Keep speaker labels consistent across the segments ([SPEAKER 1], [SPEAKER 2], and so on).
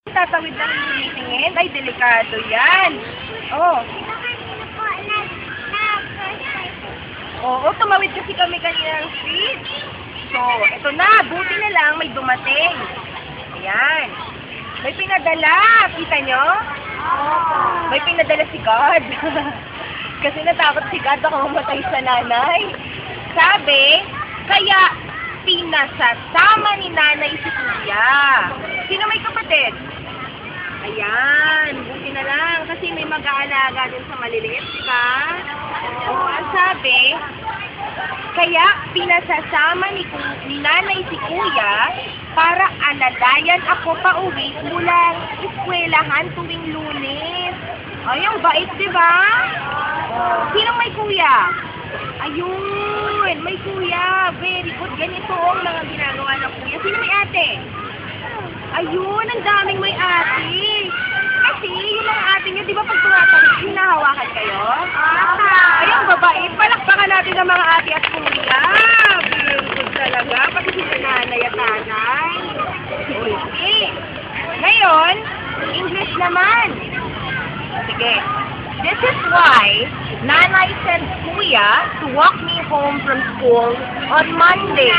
[SPEAKER 1] Tatawid lang yung tumitingin. Ay, delikado yan. Oh. Oo, tumawid kasi kami kanina ng street. So, ito na. Buti na lang may dumating. Ayan. May pinadala. Kita nyo? May pinadala si God. Kasi natakot si God ako mamatay sa nanay. Sabi, kaya pinasasama ni nanay si kuya. Sino may kapatid? Ayan, buti na lang. Kasi may mag-aalaga din sa maliliit, diba? Oo, ang sabi, kaya pinasasama ni nanay si kuya para alalayan ako pa uwi mula eskwelahan tuwing Lunes. Ay, ang bait, diba? Sinong may kuya? Ayun, may kuya. Very good. Ganito ang mga ginagawa ng kuya. Sino may ate? Ayun, ang daming may ate. Kasi yung mga ate nyo, di ba pag tumatawid, hinahawakan kayo? Ayun, babae. Palakpakan natin ang mga ate at kuya. Very good talaga. Pati sila nanay at nanay. Okay. Ngayon, English naman. Sige. This is why Nanay sent Kuya to walk me home from school on Monday.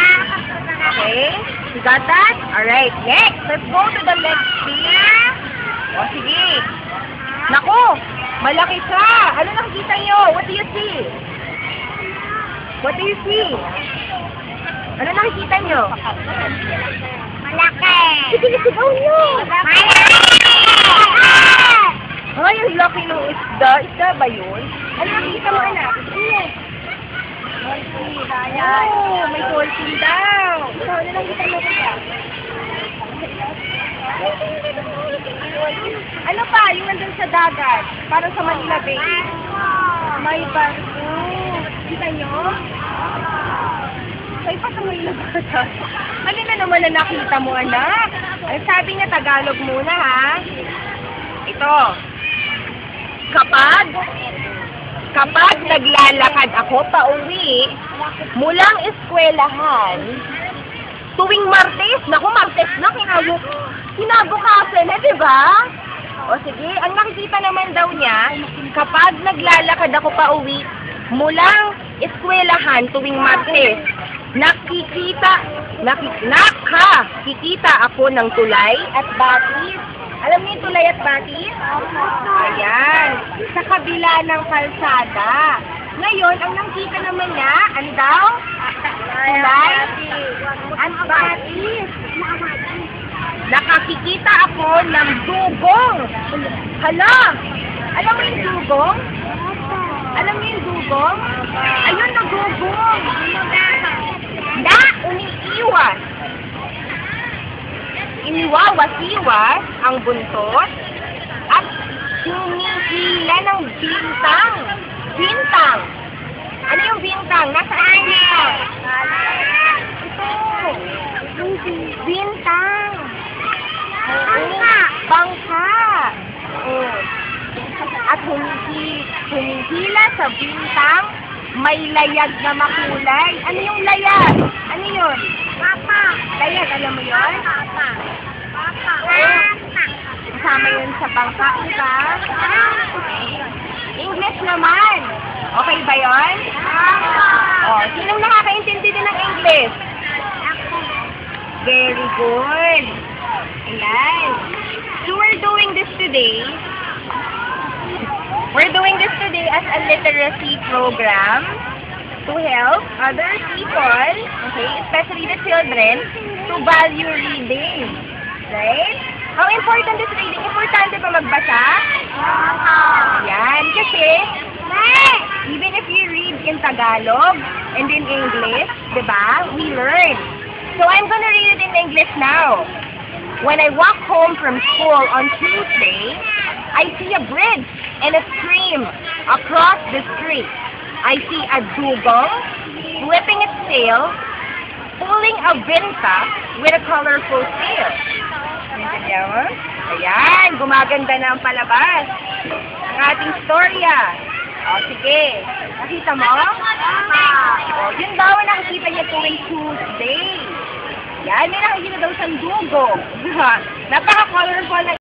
[SPEAKER 1] Okay? You got that? Alright, next. Let's go to the next page. O, sige. Naku, malaki siya. Ano nakikita nyo? What do you see? What do you see? Ano nakikita nyo?
[SPEAKER 2] Malaki!
[SPEAKER 1] Sige, sigaw nyo.
[SPEAKER 2] Malaki!
[SPEAKER 1] Ay, ang laki ng isda. Isda ba yun? Ano nakikita mo, anak? Oh, may dolphin daw. Ikaw, ano nakikita mo kaya? Ano pa? Yung nandun sa dagat. Parang sa Manila Bay. May barko. Kita nyo? Ay, pa sa Manila Bay. Ano na naman na nakita mo, anak? Ay, sabi niya Tagalog muna, ha? Ito. Kapag naglalakad ako pa uwi mulang eskwelahan tuwing Martes, naku Martes na, kinabukasan na, diba? O sige, ang nakikita naman daw niya, kapag naglalakad ako pa uwi mulang eskwelahan tuwing Martes, nakikita ako ng tulay at batis. Alam niyo yung tulay at batis? Ayan. Sa kabila ng kalsada. Ngayon, ang nakita naman niya, ano daw? Tulay at batis. Nakakikita ako ng dugong. Hala! Alam mo yung dugong? Alam mo yung dugong? Ayun, nagugong. Na, umiiwas. Iniwawas-iwas ang buntot at humihila ng bintang. Bintang. Ano yung bintang? Nasaan niya? Ito. Bintang. Bangka. At humihila sa bintang, may layag na makulay. Ano yung layag? Ano yun?
[SPEAKER 2] Papa!
[SPEAKER 1] Layag, alam mo yun?
[SPEAKER 2] Papa!
[SPEAKER 1] Kasama yun sa bangka, diba? English naman. Okay ba yun? Oh, sinong nakakaintindi din ng English? Very good. Ayan. So we're doing this today. We're doing this today as a literacy program to help other people, okay, especially the children, to value reading. Right? How important is reading? Importante ba magbasa? Yan. Kasi, even if you read in Tagalog and in English, diba, we learn. So I'm gonna read it in English now. When I walk home from school on Tuesday, I see a bridge and a stream across the street. I see a dugong flipping its tail, pulling a vinta with a colorful tail. Ayan, gumaganda na ang palabas. Ang ating storya. O, sige. Nakita mo? O, yun daw ang nakikita niya tuwing Tuesday. Yan, may nakikita daw siyang dugong. Napaka-colorful na